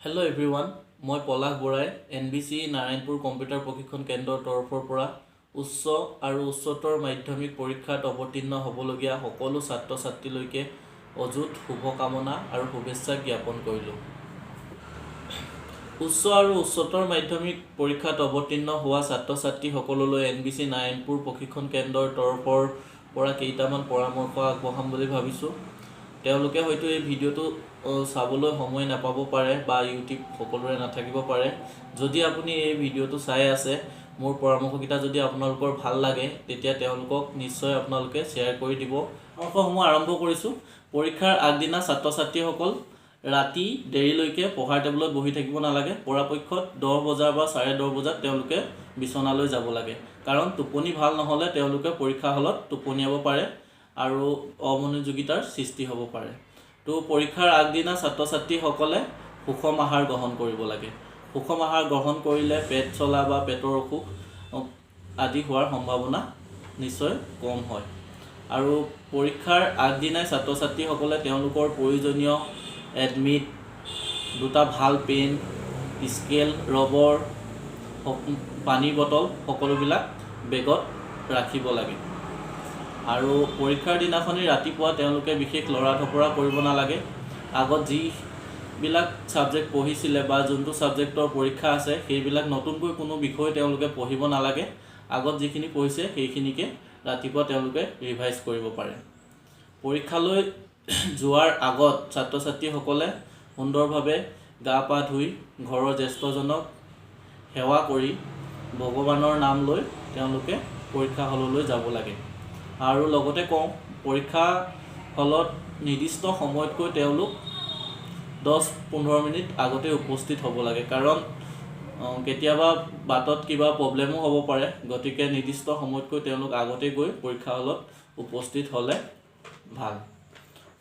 Hello' everyone, মই পলাশ বৰাই NBC Narayanpur computer প্ৰশিক্ষণ কেন্দ্ৰৰ তৰফৰ পৰা উচ্চ আৰু উচ্চতৰ মাধ্যমিক পৰীক্ষাত অৱতীৰ্ণ হ'বলগীয়া সকলো ছাত্ৰ ছাত্ৰীলৈকে অযুত শুভকামনা আৰু শুভেচ্ছা জ্ঞাপন কৰিলোঁ। উচ্চ আৰু উচ্চতৰ মাধ্যমিক পৰীক্ষাত অৱতীৰ্ণ হোৱা ছাত্ৰ ছাত্ৰীসকললৈ NBC নাৰায়ণপুৰ প্ৰশিক্ষণ কেন্দ্ৰৰ তৰফৰ পৰা কেইটামান পৰামৰ্শ আগবঢ়াম বুলি ভাবিছোঁ। তেওঁলোকে হয়তো এই ভিডিঅ'টো চাবলৈ সময় নাপাব পাৰে বা ইউটিউব সকলোৰে নাথাকিব পাৰে। যদি আপুনি এই ভিডিঅ'টো চাই আছে, মোৰ পৰামৰ্শকেইটা যদি আপোনালোকৰ ভাল লাগে তেতিয়া তেওঁলোকক নিশ্চয় আপোনালোকে শ্বেয়াৰ কৰি দিব। পৰামৰ্শসমূহ আৰম্ভ কৰিছোঁ। পৰীক্ষাৰ আগদিনা ছাত্ৰ ছাত্ৰীসকল ৰাতি দেৰিলৈকে পঢ়াৰ টেবুলত বহি থাকিব নালাগে। পৰাপক্ষত 10 বজাৰ বা 10:30 বজাত তেওঁলোকে বিচনালৈ যাব লাগে, কাৰণ টোপনি ভাল নহ'লে তেওঁলোকে পৰীক্ষা হলত টোপনিয়াব পাৰে আৰু অমনোযোগিতাৰ সৃষ্টি হ'ব পাৰে। তো পৰীক্ষাৰ আগদিনা ছাত্ৰ ছাত্ৰীসকলে সুষম আহাৰ গ্ৰহণ কৰিব লাগে। সুষম আহাৰ গ্ৰহণ কৰিলে পেট চলা বা পেটৰ অসুখ আদি হোৱাৰ সম্ভাৱনা নিশ্চয় কম হয়। আৰু পৰীক্ষাৰ আগদিনাই ছাত্ৰ ছাত্ৰীসকলে তেওঁলোকৰ প্ৰয়োজনীয় এডমিট, দুটা ভাল পেন, স্কেল, ৰবৰ, পানীৰ বটল সকলোবিলাক বেগত ৰাখিব লাগে। আৰু পৰীক্ষাৰ দিনাখনি ৰাতিপুৱা তেওঁলোকে বিশেষ লৰা ঢপৰা কৰিব নালাগে। আগত যিবিলাক ছাবজেক্ট পঢ়িছিলে বা যোনটো ছাবজেক্টৰ পৰীক্ষা আছে সেইবিলাক নতুনকৈ কোনো বিষয় তেওঁলোকে পঢ়িব নালাগে। আগত যিখিনি পঢ়িছে সেইখিনিকে ৰাতিপুৱা তেওঁলোকে ৰিভাইজ কৰিব পাৰে। পৰীক্ষালৈ যোৱাৰ আগত ছাত্ৰ ছাত্ৰীসকলে সুন্দৰভাৱে গা পা ধুই ঘৰৰ জ্যেষ্ঠজনক সেৱা কৰি ভগৱানৰ নাম লৈ তেওঁলোকে পৰীক্ষা হললৈ যাব লাগে। আৰু লগতে কওঁ, পৰীক্ষা হলত নিৰ্দিষ্ট সময়তকৈ তেওঁলোক 10-15 মিনিট আগতে উপস্থিত হ'ব লাগে, কাৰণ কেতিয়াবা বাটত কিবা প্ৰব্লেমো হ'ব পাৰে। গতিকে নিৰ্দিষ্ট সময়তকৈ তেওঁলোক আগতে গৈ পৰীক্ষা হলত উপস্থিত হ'লে ভাল।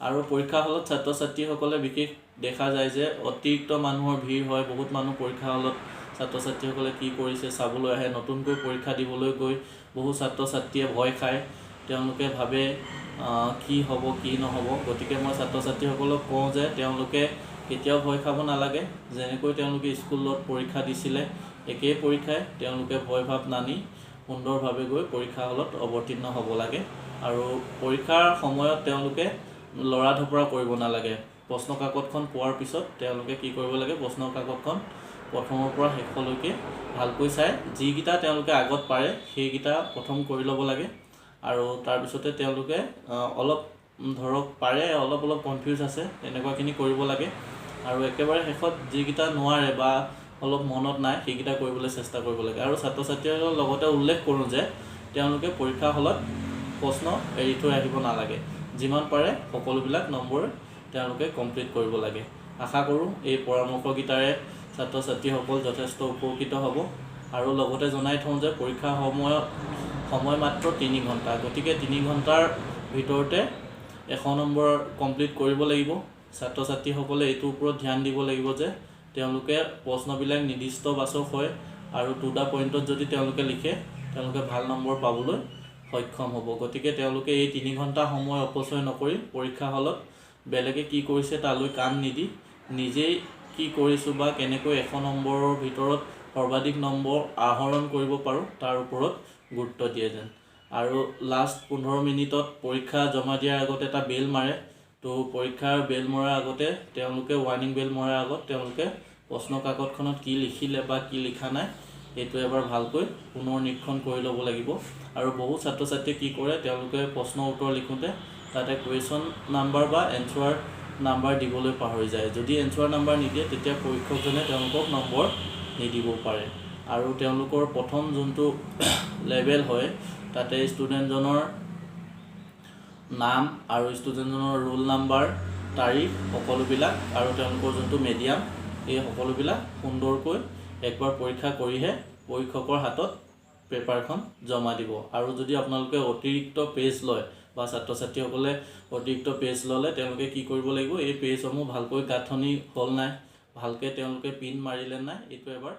আৰু পৰীক্ষা হলত ছাত্ৰ ছাত্ৰীসকলে বিশেষ দেখা যায় যে অতিৰিক্ত মানুহৰ ভিৰ হয়। বহুত মানুহ পৰীক্ষা হলত ছাত্ৰ ছাত্ৰীসকলে কি কৰিছে চাবলৈ আহে। নতুনকৈ পৰীক্ষা দিবলৈ গৈ বহু ছাত্ৰ ছাত্ৰীয়ে ভয় খায়। তেওঁলোকে ভাবে কি হ'ব কি নহ'ব। গতিকে মই ছাত্ৰ ছাত্ৰীসকলক কওঁ যে তেওঁলোকে কেতিয়াও ভয় খাব নালাগে। যেনেকৈ তেওঁলোকে স্কুলত পৰীক্ষা দিছিলে একেই পৰীক্ষাই তেওঁলোকে ভয় ভাৱ নানি সুন্দৰভাৱে গৈ পৰীক্ষা হলত অৱতীৰ্ণ হ'ব লাগে। আৰু পৰীক্ষাৰ সময়ত তেওঁলোকে লৰা ঢপৰা কৰিব নালাগে। প্ৰশ্ন কাকতখন পোৱাৰ পিছত তেওঁলোকে কি কৰিব লাগে, প্ৰশ্ন কাকতখন প্ৰথমৰ পৰা শেষলৈকে ভালকৈ চাই যিকেইটা তেওঁলোকে আগত পাৰে সেইকেইটা প্ৰথম কৰি ল'ব লাগে। আৰু তাৰপিছতে তেওঁলোকে অলপ ধৰক পাৰে অলপ কনফিউজ আছে তেনেকুৱাখিনি কৰিব লাগে। আৰু একেবাৰে শেষত যিকেইটা নোৱাৰে বা অলপ মনত নাই সেইকেইটা কৰিবলৈ চেষ্টা কৰিব লাগে। আৰু ছাত্ৰ ছাত্ৰীসকলৰ লগতে উল্লেখ কৰোঁ যে তেওঁলোকে পৰীক্ষা হলত প্ৰশ্ন এৰি থৈ আহিব নালাগে। যিমান পাৰে সকলোবিলাক নম্বৰ তেওঁলোকে কমপ্লিট কৰিব লাগে। আশা কৰোঁ এই পৰামৰ্শকেইটাৰে ছাত্ৰ ছাত্ৰীসকল যথেষ্ট উপকৃত হ'ব। আৰু লগতে জনাই থওঁ যে পৰীক্ষাৰ সময় মাত্ৰ 3 ঘণ্টা। গতিকে 3 ঘণ্টাৰ ভিতৰতে 100 নম্বৰ কমপ্লিট কৰিব লাগিব। ছাত্ৰ ছাত্ৰীসকলে এইটোৰ ওপৰত ধ্যান দিব লাগিব যে তেওঁলোকে প্ৰশ্নবিলাক নিৰ্দিষ্ট বাছক হয় আৰু টু দা পইণ্টত যদি তেওঁলোকে লিখে তেওঁলোকে ভাল নম্বৰ পাবলৈ সক্ষম হ'ব। গতিকে তেওঁলোকে এই 3 ঘণ্টা সময় অপচয় নকৰি পৰীক্ষা হলত বেলেগে কি কৰিছে তালৈ কাণ নিদি নিজেই কি কৰিছোঁ বা কেনেকৈ 100 নম্বৰৰ ভিতৰত সৰ্বাধিক নম্বৰ আহৰণ কৰিব পাৰোঁ তাৰ ওপৰত গুৰুত্ব দিয়ে যেন। আৰু লাষ্ট 15 মিনিটত পৰীক্ষা জমা দিয়াৰ আগত এটা বেল মাৰে। তো পৰীক্ষাৰ বেল মৰাৰ আগতে তেওঁলোকে ৱাৰ্ণিং বেল মৰাৰ আগত তেওঁলোকে প্ৰশ্ন কাকতখনত কি লিখিলে বা কি লিখা নাই সেইটো এবাৰ ভালকৈ পুনৰ নিৰীক্ষণ কৰি ল'ব লাগিব। আৰু বহু ছাত্ৰ ছাত্ৰীয়ে কি কৰে, তেওঁলোকে প্ৰশ্ন উত্তৰ লিখোঁতে তাতে কুৱেশ্যন নাম্বাৰ বা এনচাৰ নাম্বাৰ দিবলৈ পাহৰি যায়। যদি এনচাৰ নাম্বাৰ নিদিয়ে তেতিয়া পৰীক্ষকজনে তেওঁলোকক নম্বৰ নিদিবও পাৰে। আৰু তেওঁলোকৰ প্ৰথম যোনটো লেভেল হয় তাতে ষ্টুডেণ্টজনৰ নাম আৰু ষ্টুডেণ্টজনৰ ৰোল নাম্বাৰ, তাৰিখ সকলোবিলাক আৰু তেওঁলোকৰ যোনটো মিডিয়াম এই সকলোবিলাক সুন্দৰকৈ একবাৰ পৰীক্ষা কৰিহে পৰীক্ষকৰ হাতত পেপাৰখন জমা দিব। আৰু যদি আপোনালোকে অতিৰিক্ত পেজ লয় বা ছাত্ৰ ছাত্ৰীসকলে অতিৰিক্ত পেজ ল'লে তেওঁলোকে কি কৰিব লাগিব, এই পেজসমূহ ভালকৈ গাঁথনি হ'ল নাই, ভালকৈ তেওঁলোকে প্ৰিণ্ট মাৰিলে নাই, এইটো এবাৰ